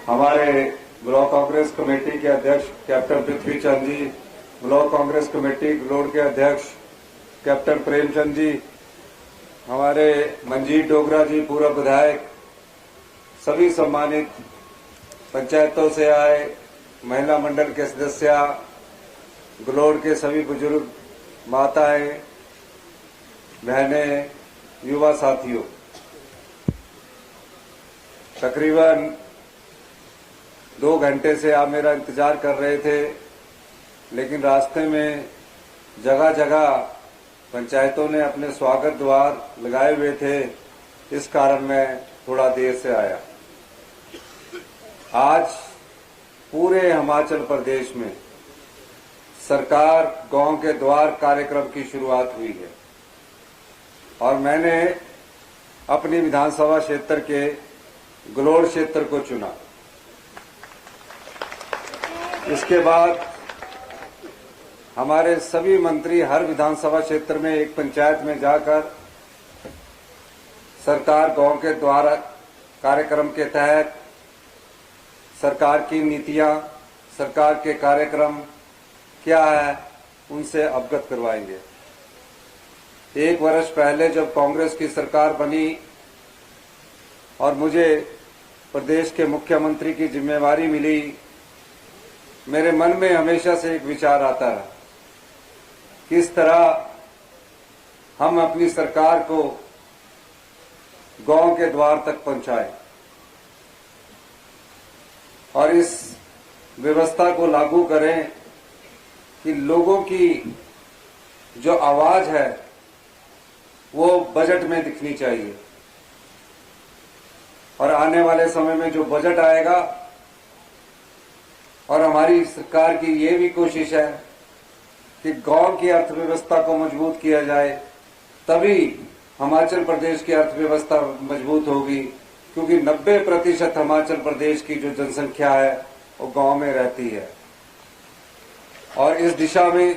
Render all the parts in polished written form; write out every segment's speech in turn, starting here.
हमारे block Congress committee के अध्यक्ष कैप्टन पृथ्वी चंद जी, ब्लॉक कांग्रेस कमेटी गलोड़ के अध्यक्ष कैप्टन प्रेमचंद जी, हमारे मंजीत डोगरा जी पूर्व विधायक, सभी सम्मानित पंचायतों से आए महिला मंडल के सदस्य, गलोड़ के सभी बुजुर्ग, माताएं, बहनें, युवा साथियों, तकरीबन 2 घंटे से आप मेरा इंतजार कर रहे थे, लेकिन रास्ते में जगह जगह पंचायतों ने अपने स्वागत द्वार लगाए हुए थे, इस कारण मैं थोड़ा देर से आया। आज पूरे हिमाचल प्रदेश में सरकार गांव के द्वार कार्यक्रम की शुरुआत हुई है और मैंने अपनी विधानसभा क्षेत्र के गलोड़ क्षेत्र को चुना। इसके बाद हमारे सभी मंत्री हर विधानसभा क्षेत्र में एक पंचायत में जाकर सरकार गांव के द्वार कार्यक्रम के तहत सरकार की नीतियां, सरकार के कार्यक्रम क्या है, उनसे अवगत करवाएंगे। 1 वर्ष पहले जब कांग्रेस की सरकार बनी और मुझे प्रदेश के मुख्यमंत्री की जिम्मेवारी मिली, मेरे मन में हमेशा से एक विचार आता है, किस तरह हम अपनी सरकार को गांव के द्वार तक पहुंचाएं और इस व्यवस्था को लागू करें कि लोगों की जो आवाज है वो बजट में दिखनी चाहिए। और आने वाले समय में जो बजट आएगा, और हमारी सरकार की ये भी कोशिश है कि गांव की अर्थव्यवस्था को मजबूत किया जाए, तभी हिमाचल प्रदेश की अर्थव्यवस्था मजबूत होगी, क्योंकि 90% हिमाचल प्रदेश की जो जनसंख्या है वो गांव में रहती है। और इस दिशा में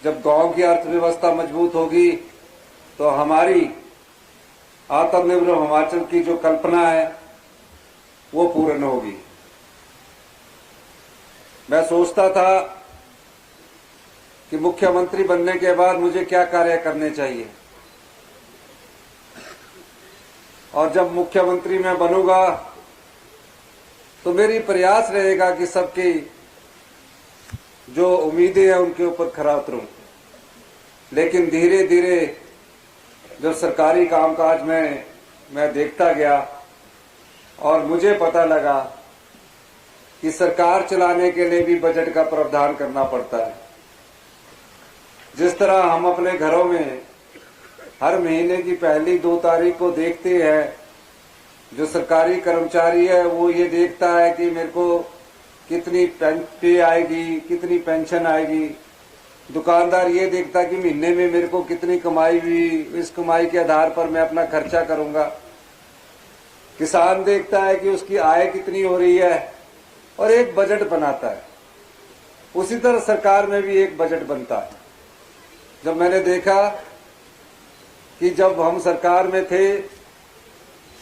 जब गांव की अर्थव्यवस्था मजबूत होगी तो हमारी आत्मनिर्भर हिमाचल की जो कल्पना है वो पूर्ण होगी। मैं सोचता था कि मुख्यमंत्री बनने के बाद मुझे क्या कार्य करने चाहिए, और जब मुख्यमंत्री मैं बनूंगा तो मेरी प्रयास रहेगा कि सबकी जो उम्मीदें हैं उनके ऊपर खरा उतरूं। लेकिन धीरे धीरे जब सरकारी कामकाज में मैं देखता गया और मुझे पता लगा कि सरकार चलाने के लिए भी बजट का प्रावधान करना पड़ता है। जिस तरह हम अपने घरों में हर महीने की पहली 2 तारीख को देखते हैं, जो सरकारी कर्मचारी है वो ये देखता है कि मेरे को कितनी पे आएगी, कितनी पेंशन आएगी। दुकानदार ये देखता है कि महीने में मेरे को कितनी कमाई हुई, इस कमाई के आधार पर मैं अपना खर्चा करूंगा। किसान देखता है कि उसकी आय कितनी हो रही है और एक बजट बनाता है। उसी तरह सरकार में भी एक बजट बनता है। जब मैंने देखा कि जब हम सरकार में थे,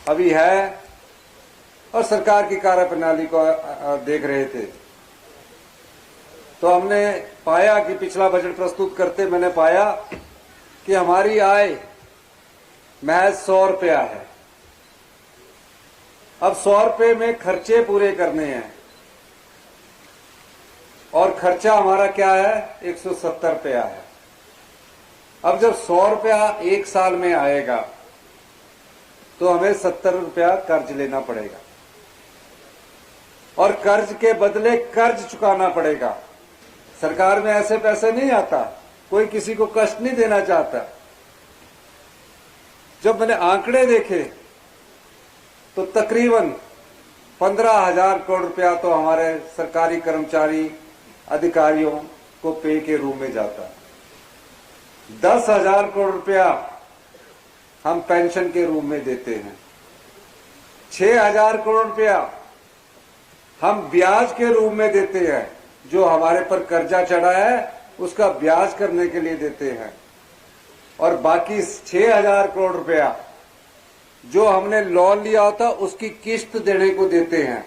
अभी है, और सरकार की कार्यप्रणाली को देख रहे थे, तो हमने पाया कि पिछला बजट प्रस्तुत करते मैंने पाया कि हमारी आय महज 100 रुपया है। अब 100 रुपये में खर्चे पूरे करने हैं और खर्चा हमारा क्या है, 170 रुपया है। अब जब 100 रुपया 1 साल में आएगा तो हमें 70 रुपया कर्ज लेना पड़ेगा और कर्ज के बदले कर्ज चुकाना पड़ेगा। सरकार में ऐसे पैसे नहीं आता, कोई किसी को कष्ट नहीं देना चाहता। जब मैंने आंकड़े देखे तो तकरीबन 15,000 करोड़ रुपया तो हमारे सरकारी कर्मचारी अधिकारियों को पे के रूप में जाता है। 10,000 करोड़ रुपया हम पेंशन के रूप में देते हैं। 6,000 करोड़ रुपया हम ब्याज के रूप में देते हैं, जो हमारे पर कर्जा चढ़ा है उसका ब्याज करने के लिए देते हैं। और बाकी 6,000 करोड़ रुपया जो हमने लोन लिया होता उसकी किस्त देने को देते हैं।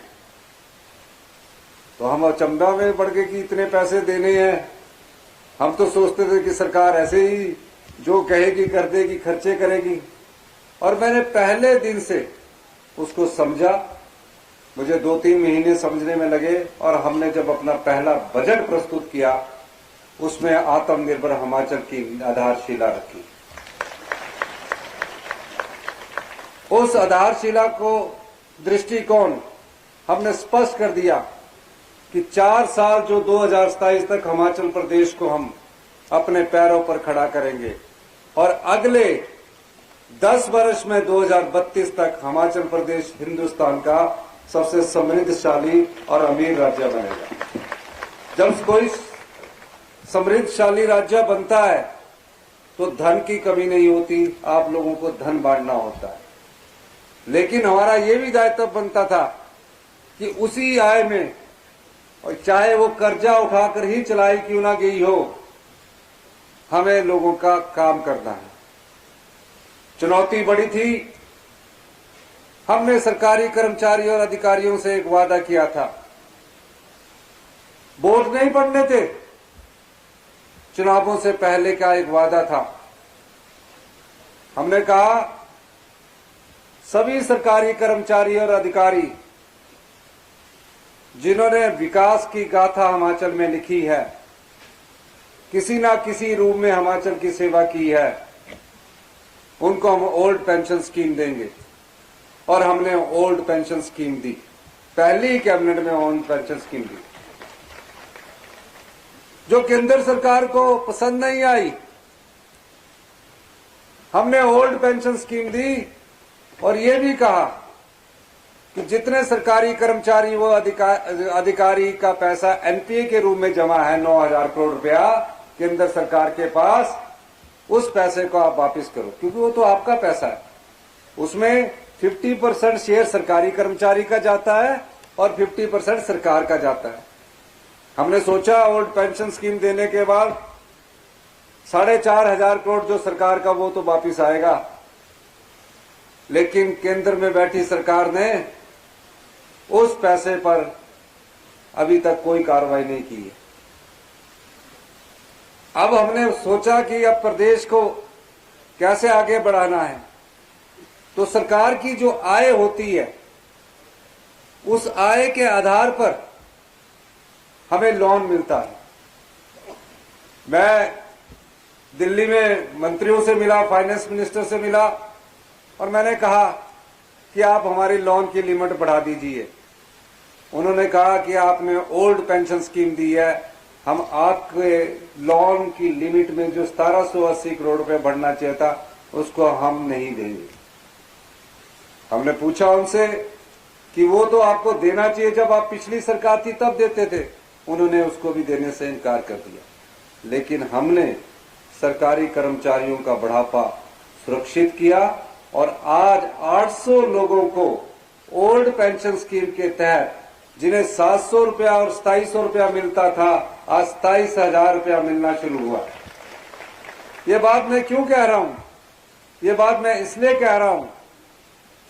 तो हम अचंभा में पड़ गए कि इतने पैसे देने हैं। हम तो सोचते थे कि सरकार ऐसे ही जो कहेगी कर देगी, खर्चे करेगी। और मैंने पहले दिन से उसको समझा। मुझे 2-3 महीने समझने में लगे और हमने जब अपना पहला बजट प्रस्तुत किया उसमें आत्मनिर्भर हिमाचल की आधारशिला रखी। उस आधारशिला को दृष्टिकोण हमने स्पष्ट कर दिया कि 4 साल जो 2027 तक हिमाचल प्रदेश को हम अपने पैरों पर खड़ा करेंगे और अगले 10 वर्ष में 2032 तक हिमाचल प्रदेश हिंदुस्तान का सबसे समृद्धशाली और अमीर राज्य बनेगा। जब कोई समृद्धशाली राज्य बनता है तो धन की कमी नहीं होती, आप लोगों को धन बांटना होता है। लेकिन हमारा ये भी दायित्व बनता था कि उसी आय में, और चाहे वो कर्जा उठाकर ही चलाई क्यों ना गई हो, हमें लोगों का काम करना है। चुनौती बड़ी थी। हमने सरकारी कर्मचारियों और अधिकारियों से एक वादा किया था, वोट नहीं पड़ने थे। चुनावों से पहले का एक वादा था। हमने कहा सभी सरकारी कर्मचारी और अधिकारी जिन्होंने विकास की गाथा हिमाचल में लिखी है, किसी ना किसी रूप में हिमाचल की सेवा की है, उनको हम ओल्ड पेंशन स्कीम देंगे। और हमने ओल्ड पेंशन स्कीम दी। पहली कैबिनेट में ओल्ड पेंशन स्कीम दी जो केंद्र सरकार को पसंद नहीं आई। हमने ओल्ड पेंशन स्कीम दी और ये भी कहा कि जितने सरकारी कर्मचारी वो अधिकारी का पैसा एनपीए के रूप में जमा है 9,000 करोड़ रुपया केंद्र सरकार के पास, उस पैसे को आप वापस करो, क्योंकि वो तो आपका पैसा है। उसमें 50% शेयर सरकारी कर्मचारी का जाता है और 50% सरकार का जाता है। हमने सोचा ओल्ड पेंशन स्कीम देने के बाद 4,500 करोड़ जो सरकार का वो तो वापिस आएगा, लेकिन केंद्र में बैठी सरकार ने उस पैसे पर अभी तक कोई कार्रवाई नहीं की है। अब हमने सोचा कि अब प्रदेश को कैसे आगे बढ़ाना है, तो सरकार की जो आय होती है उस आय के आधार पर हमें लोन मिलता है। मैं दिल्ली में मंत्रियों से मिला, फाइनेंस मिनिस्टर से मिला और मैंने कहा कि आप हमारी लोन की लिमिट बढ़ा दीजिए। उन्होंने कहा कि आपने ओल्ड पेंशन स्कीम दी है, हम आपके लोन की लिमिट में जो 1780 करोड़ रुपए बढ़ना चाहिए था उसको हम नहीं देंगे। हमने पूछा उनसे कि वो तो आपको देना चाहिए, जब आप पिछली सरकार थी तब देते थे। उन्होंने उसको भी देने से इनकार कर दिया। लेकिन हमने सरकारी कर्मचारियों का बढ़ापा सुरक्षित किया और आज 800 लोगों को ओल्ड पेंशन स्कीम के तहत, जिन्हें 700 रुपया और 2700 रुपया मिलता था, आज 27,000 रुपया मिलना शुरू हुआ। ये बात मैं क्यों कह रहा हूं? ये बात मैं इसलिए कह रहा हूं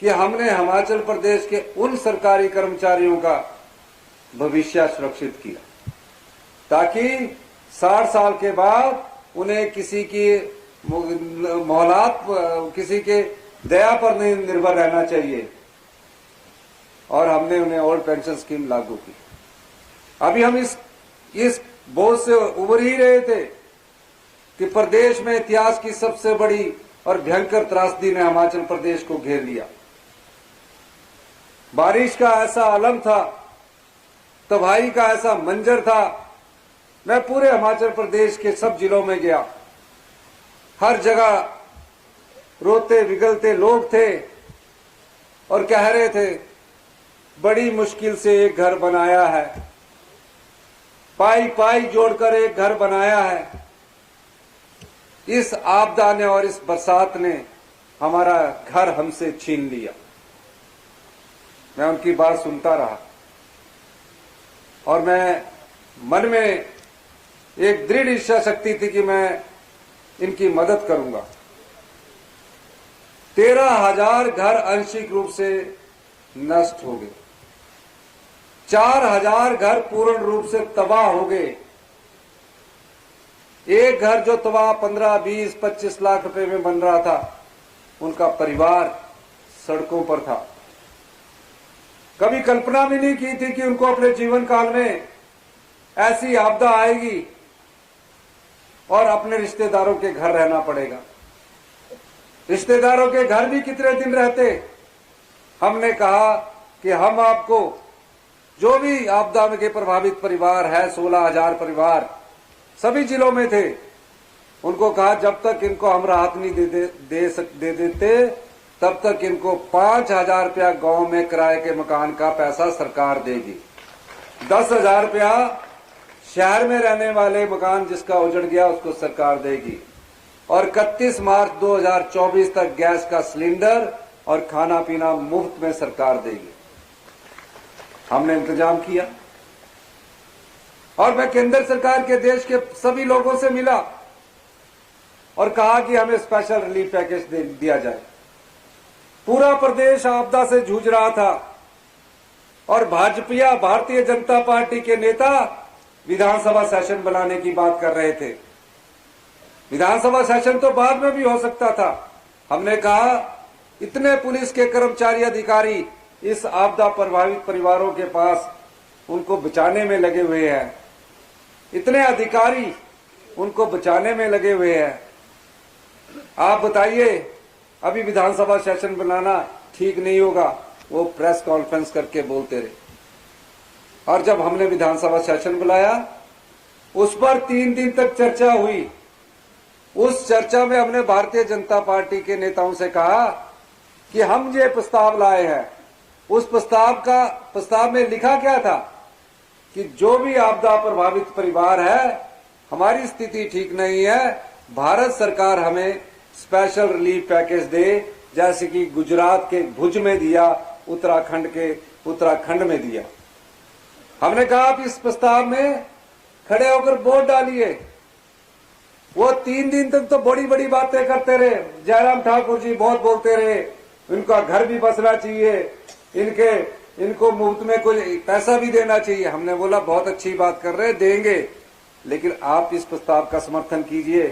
कि हमने हिमाचल प्रदेश के उन सरकारी कर्मचारियों का भविष्य सुरक्षित किया ताकि 60 साल के बाद उन्हें किसी की मोहलत, किसी के दया पर नहीं निर्भर रहना चाहिए। और हमने उन्हें ओल्ड पेंशन स्कीम लागू की। अभी हम इस बोझ से उबर ही रहे थे कि प्रदेश में इतिहास की सबसे बड़ी और भयंकर त्रासदी ने हिमाचल प्रदेश को घेर लिया। बारिश का ऐसा आलम था, तबाही का ऐसा मंजर था। मैं पूरे हिमाचल प्रदेश के सब जिलों में गया, हर जगह रोते बिगलते लोग थे और कह रहे थे बड़ी मुश्किल से एक घर बनाया है, पाई पाई जोड़कर एक घर बनाया है। इस आपदा ने और इस बरसात ने हमारा घर हमसे छीन लिया। मैं उनकी बात सुनता रहा और मैं मन में एक दृढ़ इच्छा शक्ति थी कि मैं इनकी मदद करूंगा। 13,000 घर आंशिक रूप से नष्ट हो गए। 4,000 घर पूर्ण रूप से तबाह हो गए। एक घर जो तबाह 15, 20, 25 लाख रुपए में बन रहा था, उनका परिवार सड़कों पर था। कभी कल्पना भी नहीं की थी कि उनको अपने जीवन काल में ऐसी आपदा आएगी और अपने रिश्तेदारों के घर रहना पड़ेगा। रिश्तेदारों के घर भी कितने दिन रहते। हमने कहा कि हम आपको जो भी आपदा के प्रभावित परिवार है, 16,000 परिवार सभी जिलों में थे, उनको कहा जब तक इनको हम राहत नहीं दे देते तब तक इनको 5,000 रुपया गांव में किराए के मकान का पैसा सरकार देगी। 10,000 रुपया शहर में रहने वाले मकान जिसका उजड़ गया उसको सरकार देगी। और 31 मार्च 2024 तक गैस का सिलेंडर और खाना पीना मुफ्त में सरकार देगी। हमने इंतजाम किया और मैं केंद्र सरकार के देश के सभी लोगों से मिला और कहा कि हमें स्पेशल रिलीफ पैकेज दिया जाए। पूरा प्रदेश आपदा से जूझ रहा था और भाजपा भारतीय जनता पार्टी के नेता विधानसभा सेशन बुलाने की बात कर रहे थे। विधानसभा सेशन तो बाद में भी हो सकता था। हमने कहा इतने पुलिस के कर्मचारी अधिकारी इस आपदा प्रभावित परिवारों के पास उनको बचाने में लगे हुए हैं, इतने अधिकारी उनको बचाने में लगे हुए हैं। आप बताइए, अभी विधानसभा सेशन बनाना ठीक नहीं होगा, वो प्रेस कॉन्फ्रेंस करके बोलते रहे। और जब हमने विधानसभा सेशन बुलाया, उस पर 3 दिन तक चर्चा हुई। उस चर्चा में हमने भारतीय जनता पार्टी के नेताओं से कहा कि हम ये प्रस्ताव लाए हैं। उस प्रस्ताव में लिखा क्या था कि जो भी आपदा प्रभावित परिवार है, हमारी स्थिति ठीक नहीं है, भारत सरकार हमें स्पेशल रिलीफ पैकेज दे, जैसे कि गुजरात के भुज में दिया, उत्तराखंड में दिया। हमने कहा आप इस प्रस्ताव में खड़े होकर वोट डालिए। वो 3 दिन तक तो बड़ी बड़ी बातें करते रहे। जयराम ठाकुर जी बहुत बोलते रहे, इनका घर भी बसना चाहिए, इनको मुफ्त में कोई पैसा भी देना चाहिए। हमने बोला बहुत अच्छी बात कर रहे, देंगे, लेकिन आप इस प्रस्ताव का समर्थन कीजिए।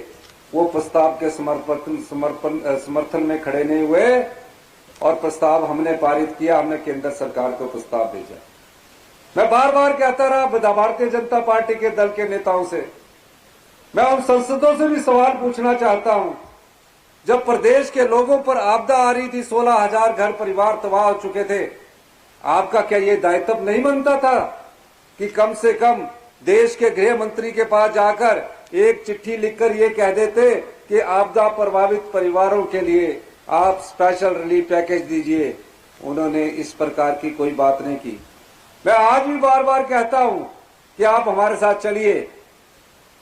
वो प्रस्ताव के समर्थन में खड़े नहीं हुए और प्रस्ताव हमने पारित किया। हमने केंद्र सरकार को प्रस्ताव भेजा। मैं बार बार कहता रहा भारतीय जनता पार्टी के दल के नेताओं से, मैं उन सांसदों से भी सवाल पूछना चाहता हूं, जब प्रदेश के लोगों पर आपदा आ रही थी, 16,000 घर परिवार तबाह हो चुके थे, आपका क्या ये दायित्व नहीं बनता था कि कम से कम देश के गृह मंत्री के पास जाकर एक चिट्ठी लिखकर ये कह देते कि आपदा प्रभावित परिवारों के लिए आप स्पेशल रिलीफ पैकेज दीजिए। उन्होंने इस प्रकार की कोई बात नहीं की। मैं आज भी बार बार कहता हूं कि आप हमारे साथ चलिए।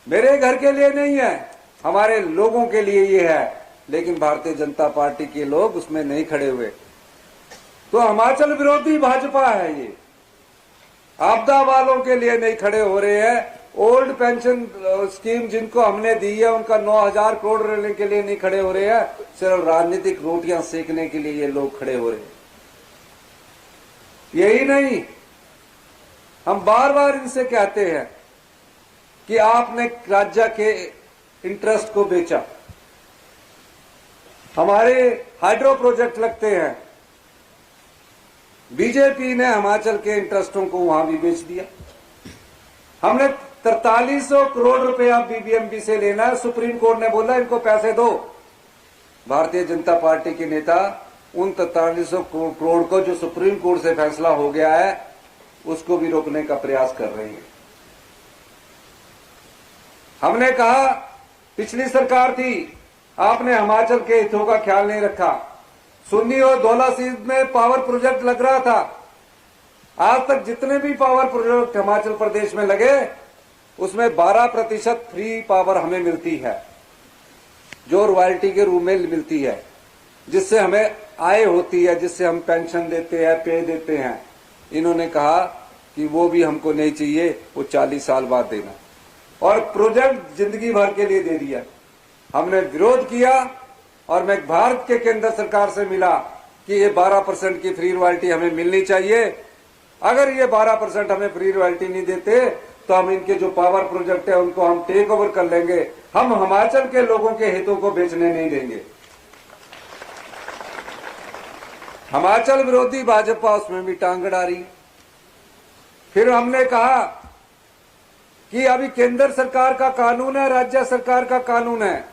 मेरे घर के लिए नहीं है, हमारे लोगों के लिए ये है, लेकिन भारतीय जनता पार्टी के लोग उसमें नहीं खड़े हुए। तो हिमाचल विरोधी भाजपा है ये, आपदा वालों के लिए नहीं खड़े हो रहे हैं। ओल्ड पेंशन स्कीम जिनको हमने दी है उनका 9,000 करोड़ लेने के लिए नहीं खड़े हो रहे हैं, सिर्फ राजनीतिक रोटियां सेकने के लिए ये लोग खड़े हो रहे हैं। यही नहीं, हम बार बार इनसे कहते हैं कि आपने राज्य के इंटरेस्ट को बेचा। हमारे हाइड्रो प्रोजेक्ट लगते हैं, बीजेपी ने हिमाचल के इंटरेस्टों को वहां भी बेच दिया। हमने 4300 करोड़ रुपया बीबीएमबी से लेना है, सुप्रीम कोर्ट ने बोला इनको पैसे दो। भारतीय जनता पार्टी के नेता उन 4300 करोड़ को जो सुप्रीम कोर्ट से फैसला हो गया है उसको भी रोकने का प्रयास कर रहे हैं। हमने कहा पिछली सरकार थी, आपने हिमाचल के हितों का ख्याल नहीं रखा। सुन्नी और धौला सीध में पावर प्रोजेक्ट लग रहा था। आज तक जितने भी पावर प्रोजेक्ट हिमाचल प्रदेश में लगे उसमें 12% फ्री पावर हमें मिलती है, जो रॉयल्टी के रूप में मिलती है, जिससे हमें आय होती है, जिससे हम पेंशन देते हैं, पे देते हैं। इन्होंने कहा कि वो भी हमको नहीं चाहिए, वो 40 साल बाद देना, और प्रोजेक्ट जिंदगी भर के लिए दे दिया। हमने विरोध किया और मैं भारत के केंद्र सरकार से मिला कि ये 12% की फ्री रॉयल्टी हमें मिलनी चाहिए। अगर ये 12% हमें फ्री रॉयल्टी नहीं देते तो हम इनके जो पावर प्रोजेक्ट है उनको हम टेक ओवर कर लेंगे। हम हिमाचल के लोगों के हितों को बेचने नहीं देंगे। हिमाचल विरोधी भाजपा उसमें भी टांग अड़ा रही। फिर हमने कहा कि अभी केंद्र सरकार का कानून है, राज्य सरकार का कानून है,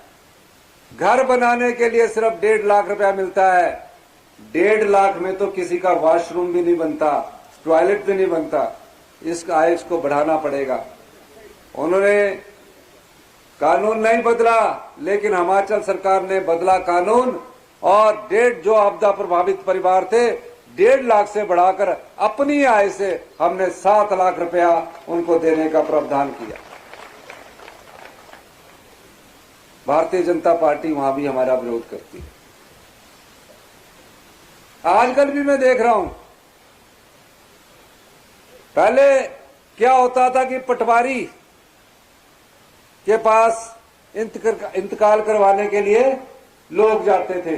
घर बनाने के लिए सिर्फ 1.5 लाख रुपया मिलता है। 1.5 लाख में तो किसी का वॉशरूम भी नहीं बनता, टॉयलेट भी नहीं बनता। इसका आय को बढ़ाना पड़ेगा। उन्होंने कानून नहीं बदला, लेकिन हिमाचल सरकार ने बदला कानून और जो आपदा प्रभावित परिवार थे 1.5 लाख से बढ़ाकर अपनी आय से हमने 7 लाख रुपया उनको देने का प्रावधान किया। भारतीय जनता पार्टी वहां भी हमारा विरोध करती है। आजकल भी मैं देख रहा हूं, पहले क्या होता था कि पटवारी के पास इंतकाल करवाने के लिए लोग जाते थे।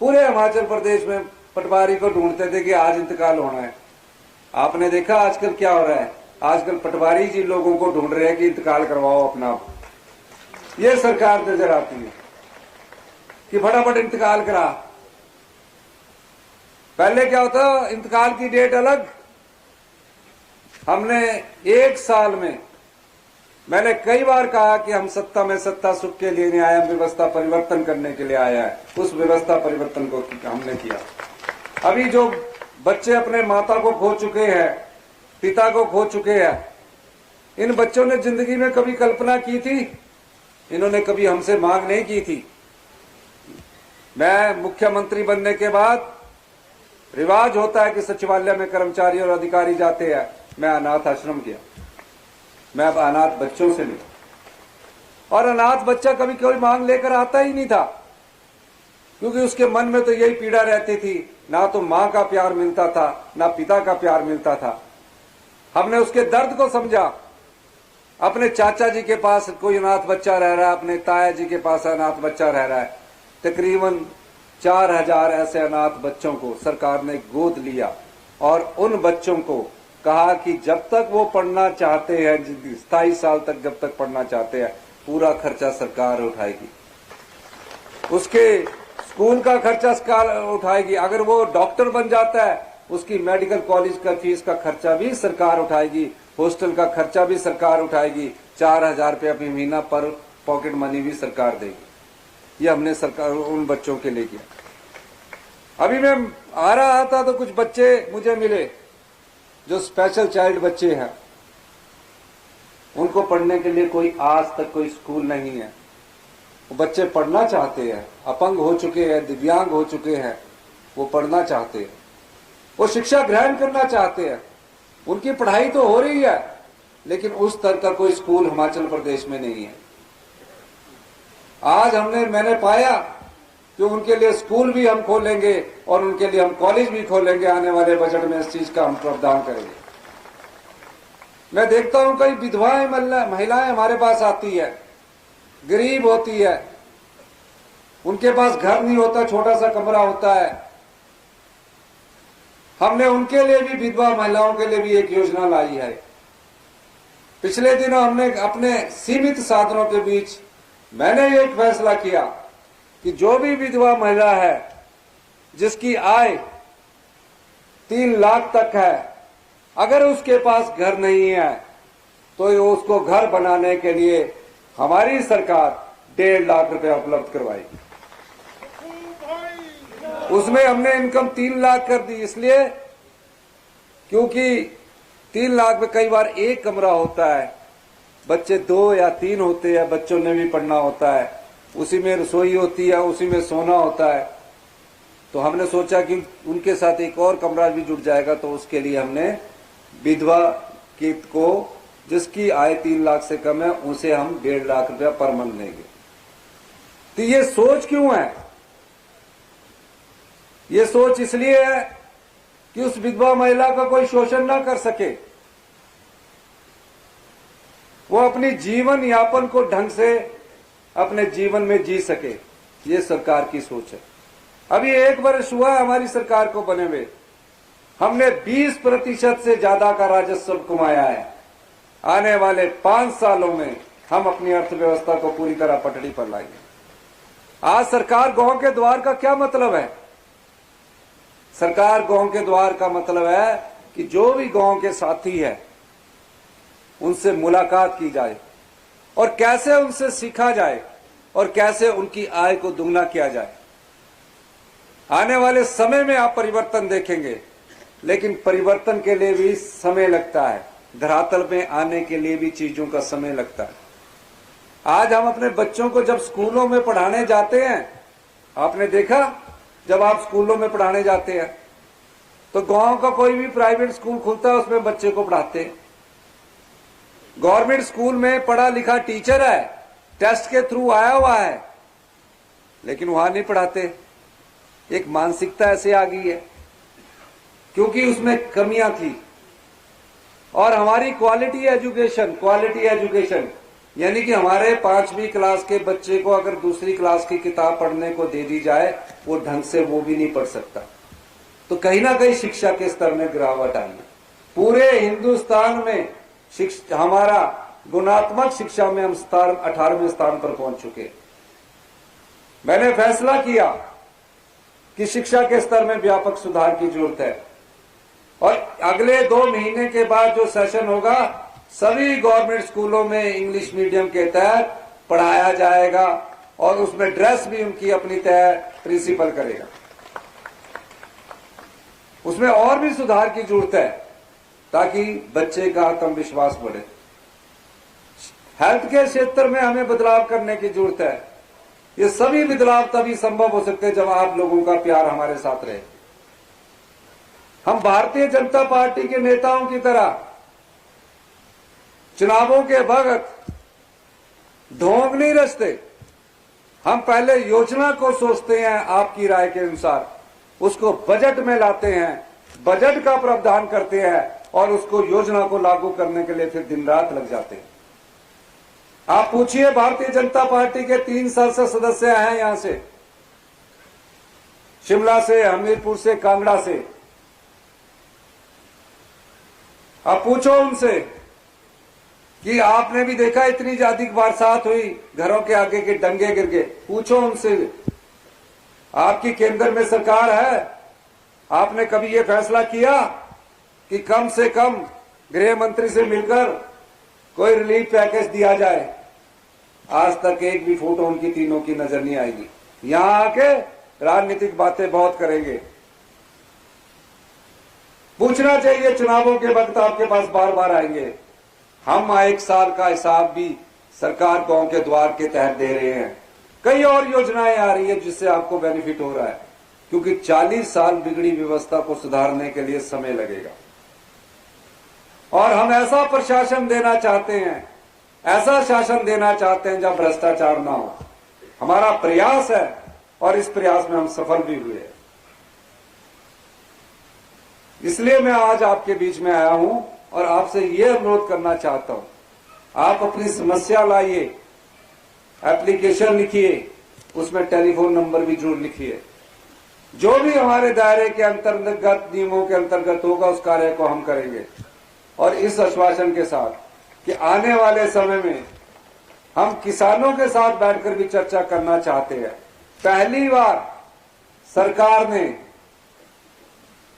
पूरे हिमाचल प्रदेश में पटवारी को ढूंढते थे कि आज इंतकाल होना है। आपने देखा आजकल क्या हो रहा है? आजकल पटवारी जी लोगों को ढूंढ रहे हैं कि इंतकाल करवाओ अपना। ये सरकार नजर आती है कि फटाफट इंतकाल करा। पहले क्या होता, इंतकाल की डेट अलग। हमने 1 साल में, मैंने कई बार कहा कि हम सत्ता में सत्ता सुख के लिए नहीं आए, हम व्यवस्था परिवर्तन करने के लिए आया है। उस व्यवस्था परिवर्तन को हमने किया। अभी जो बच्चे अपने माता को खो चुके हैं, पिता को खो चुके हैं, इन बच्चों ने जिंदगी में कभी कल्पना की थी? इन्होंने कभी हमसे मांग नहीं की थी। मैं मुख्यमंत्री बनने के बाद रिवाज होता है कि सचिवालय में कर्मचारी और अधिकारी जाते हैं। मैं अनाथ आश्रम गया, मैं अब अनाथ बच्चों से मिला और अनाथ बच्चा कभी कोई मांग लेकर आता ही नहीं था, क्योंकि उसके मन में तो यही पीड़ा रहती थी, ना तो मां का प्यार मिलता था, ना पिता का प्यार मिलता था। हमने उसके दर्द को समझा। अपने चाचा जी के पास कोई अनाथ बच्चा रह रहा है, अपने ताया जी के पास अनाथ बच्चा रह रहा है। तकरीबन 4000 ऐसे अनाथ बच्चों को सरकार ने गोद लिया और उन बच्चों को कहा कि जब तक वो पढ़ना चाहते हैं, 27 साल तक जब तक पढ़ना चाहते हैं, पूरा खर्चा सरकार उठाएगी। उसके स्कूल का खर्चा सरकार उठाएगी। अगर वो डॉक्टर बन जाता है, उसकी मेडिकल कॉलेज का फीस का खर्चा भी सरकार उठाएगी, हॉस्टल का खर्चा भी सरकार उठाएगी। 4000 रुपया महीना पर पॉकेट मनी भी सरकार देगी। ये हमने सरकार उन बच्चों के लिए किया। अभी मैं आ रहा था तो कुछ बच्चे मुझे मिले जो स्पेशल चाइल्ड बच्चे हैं। उनको पढ़ने के लिए कोई आज तक कोई स्कूल नहीं है। वो बच्चे पढ़ना चाहते हैं, अपंग हो चुके हैं, दिव्यांग हो चुके हैं, वो पढ़ना चाहते हैं, वो शिक्षा ग्रहण करना चाहते हैं। उनकी पढ़ाई तो हो रही है, लेकिन उस स्तर का कोई स्कूल हिमाचल प्रदेश में नहीं है। आज मैंने पाया कि उनके लिए स्कूल भी हम खोलेंगे और उनके लिए हम कॉलेज भी खोलेंगे। आने वाले बजट में इस चीज का हम प्रावधान करेंगे। मैं देखता हूं कई विधवाएं महिलाएं हमारे पास आती है, गरीब होती है, उनके पास घर नहीं होता, छोटा सा कमरा होता है। हमने उनके लिए भी, विधवा महिलाओं के लिए भी एक योजना लाई है। पिछले दिनों हमने अपने सीमित साधनों के बीच मैंने एक फैसला किया कि जो भी विधवा महिला है जिसकी आय 3 लाख तक है, अगर उसके पास घर नहीं है तो उसको घर बनाने के लिए हमारी सरकार 1.5 लाख रुपया उपलब्ध करवाएगी। उसमें हमने इनकम 3 लाख कर दी, इसलिए क्योंकि 3 लाख में कई बार एक कमरा होता है, बच्चे 2 या 3 होते हैं, बच्चों ने भी पढ़ना होता है, उसी में रसोई होती है, उसी में सोना होता है। तो हमने सोचा कि उनके साथ एक और कमरा भी जुड़ जाएगा, तो उसके लिए हमने विधवा को जिसकी आय 3 लाख से कम है उसे हम 1.5 लाख रुपया पर मंथ देंगे। तो ये सोच क्यों है? ये सोच इसलिए है कि उस विधवा महिला का कोई शोषण ना कर सके, वो अपनी जीवन यापन को ढंग से अपने जीवन में जी सके। ये सरकार की सोच है। अभी 1 वर्ष हुआ हमारी सरकार को बने हुए। हमने 20% से ज्यादा का राजस्व कमाया है। आने वाले 5 सालों में हम अपनी अर्थव्यवस्था को पूरी तरह पटड़ी पर लाएंगे। आज सरकार गांव के द्वार का क्या मतलब है? सरकार गांव के द्वार का मतलब है कि जो भी गांव के साथी है उनसे मुलाकात की जाए और कैसे उनसे सीखा जाए और कैसे उनकी आय को दुगना किया जाए। आने वाले समय में आप परिवर्तन देखेंगे, लेकिन परिवर्तन के लिए भी समय लगता है, धरातल में आने के लिए भी चीजों का समय लगता है। आज हम अपने बच्चों को जब स्कूलों में पढ़ाने जाते हैं, आपने देखा जब आप स्कूलों में पढ़ाने जाते हैं तो गांव का कोई भी प्राइवेट स्कूल खुलता है, उसमें बच्चे को पढ़ाते हैं। गवर्नमेंट स्कूल में पढ़ा लिखा टीचर है, टेस्ट के थ्रू आया हुआ है, लेकिन वहां नहीं पढ़ाते। एक मानसिकता ऐसे आ गई है क्योंकि उसमें कमियां थी। और हमारी क्वालिटी एजुकेशन यानी कि हमारे 5वीं क्लास के बच्चे को अगर दूसरी क्लास की किताब पढ़ने को दे दी जाए, वो ढंग से वो भी नहीं पढ़ सकता। तो कहीं ना कहीं शिक्षा के स्तर में गिरावट आई है। पूरे हिंदुस्तान में हमारा गुणात्मक शिक्षा में हम 18वें स्थान पर पहुंच चुके। मैंने फैसला किया कि शिक्षा के स्तर में व्यापक सुधार की जरूरत है और अगले 2 महीने के बाद जो सेशन होगा, सभी गवर्नमेंट स्कूलों में इंग्लिश मीडियम के तहत पढ़ाया जाएगा और उसमें ड्रेस भी उनकी अपनी तय प्रिंसिपल करेगा। उसमें और भी सुधार की जरूरत है ताकि बच्चे का आत्मविश्वास बढ़े। हेल्थ के क्षेत्र में हमें बदलाव करने की जरूरत है। ये सभी बदलाव तभी संभव हो सकते हैं जब आप लोगों का प्यार हमारे साथ रहे। हम भारतीय जनता पार्टी के नेताओं की तरह चुनावों के वक्त ढोंग नहीं रचते। हम पहले योजना को सोचते हैं, आपकी राय के अनुसार उसको बजट में लाते हैं, बजट का प्रावधान करते हैं और उसको योजना को लागू करने के लिए फिर दिन रात लग जाते हैं। आप पूछिए भारतीय जनता पार्टी के 3 संसद सदस्य हैं यहां से, शिमला से, हमीरपुर से, कांगड़ा से। आप पूछो उनसे कि आपने भी देखा इतनी ज्यादा बरसात हुई, घरों के आगे के डंगे गिर गए। पूछो उनसे, आपकी केंद्र में सरकार है, आपने कभी ये फैसला किया कि कम से कम गृह मंत्री से मिलकर कोई रिलीफ पैकेज दिया जाए? आज तक एक भी फोटो उनकी तीनों की नजर नहीं आएगी। यहां आके राजनीतिक बातें बहुत करेंगे। पूछना चाहिए, चुनावों के वक्त आपके पास बार बार आएंगे। हम 1 साल का हिसाब भी सरकार गांव के द्वार के तहत दे रहे हैं। कई और योजनाएं आ रही है जिससे आपको बेनिफिट हो रहा है, क्योंकि 40 साल बिगड़ी व्यवस्था को सुधारने के लिए समय लगेगा। और हम ऐसा प्रशासन देना चाहते हैं, ऐसा शासन देना चाहते हैं जब भ्रष्टाचार ना हो। हमारा प्रयास है और इस प्रयास में हम सफल भी हुए। इसलिए मैं आज आपके बीच में आया हूं और आपसे यह अनुरोध करना चाहता हूं, आप अपनी समस्या लाइए, एप्लीकेशन लिखिए, उसमें टेलीफोन नंबर भी जरूर लिखिए। जो भी हमारे दायरे के अंतर्गत, नियमों के अंतर्गत होगा, उस कार्य को हम करेंगे। और इस आश्वासन के साथ कि आने वाले समय में हम किसानों के साथ बैठकर भी चर्चा करना चाहते हैं। पहली बार सरकार ने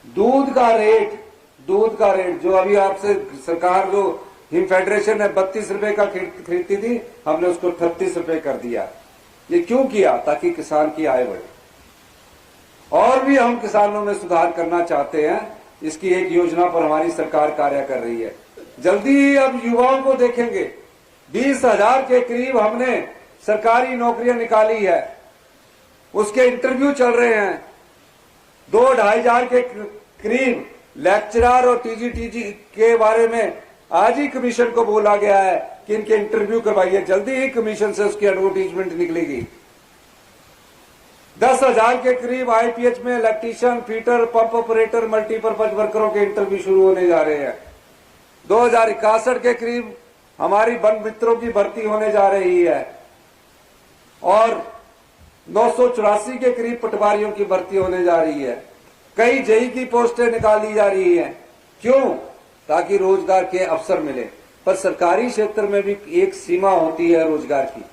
दूध का रेट जो अभी आपसे सरकार जो हिम फेडरेशन है 32 रुपए का खरीदती थी, हमने उसको 38 रुपए कर दिया। ये क्यों किया? ताकि किसान की आय बढ़े। और भी हम किसानों में सुधार करना चाहते हैं। इसकी एक योजना पर हमारी सरकार कार्य कर रही है। जल्दी ही अब युवाओं को देखेंगे। 20,000 के करीब हमने सरकारी नौकरियां निकाली है, उसके इंटरव्यू चल रहे हैं। 2-2.5 हजार के करीब लेक्चरर और टीजी के बारे में आज ही कमीशन को बोला गया है कि इनके इंटरव्यू करवाइए। जल्दी ही कमीशन से उसकी एडवर्टीजमेंट निकलेगी। 10,000 के करीब आईपीएच में electrician, fitter, pump operator, multipurpose वर्करों के इंटरव्यू शुरू होने जा रहे हैं। 2061 के करीब हमारी वन मित्रों की भर्ती होने जा रही है और 984 के करीब पटवारियों की भर्ती होने जा रही है। कई जेई की पोस्टें निकाली जा रही हैं। क्यों? ताकि रोजगार के अवसर मिले। पर सरकारी क्षेत्र में भी एक सीमा होती है रोजगार की।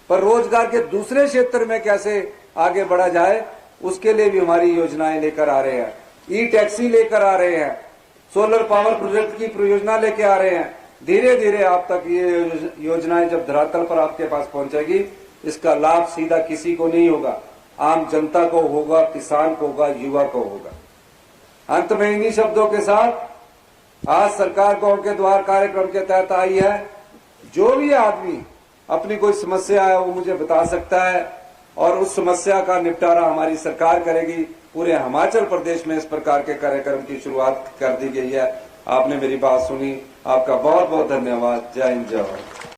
पर रोजगार के दूसरे क्षेत्र में कैसे आगे बढ़ा जाए, उसके लिए भी हमारी योजनाएं लेकर आ रहे हैं। ई टैक्सी लेकर आ रहे हैं, सोलर पावर प्रोजेक्ट की परियोजना लेके आ रहे हैं। धीरे धीरे आप तक ये योजनाएं जब धरातल पर आपके पास पहुंचेगी, इसका लाभ सीधा किसी को नहीं होगा, आम जनता को होगा, किसान को होगा, युवा को होगा। अंत में इन्हीं शब्दों के साथ आज सरकार गांव के द्वार कार्यक्रम के तहत आई है। जो भी आदमी अपनी कोई समस्या है वो मुझे बता सकता है और उस समस्या का निपटारा हमारी सरकार करेगी। पूरे हिमाचल प्रदेश में इस प्रकार के कार्यक्रम की शुरुआत कर दी गई है। आपने मेरी बात सुनी, आपका बहुत बहुत धन्यवाद। जय हिंद, जय भारत।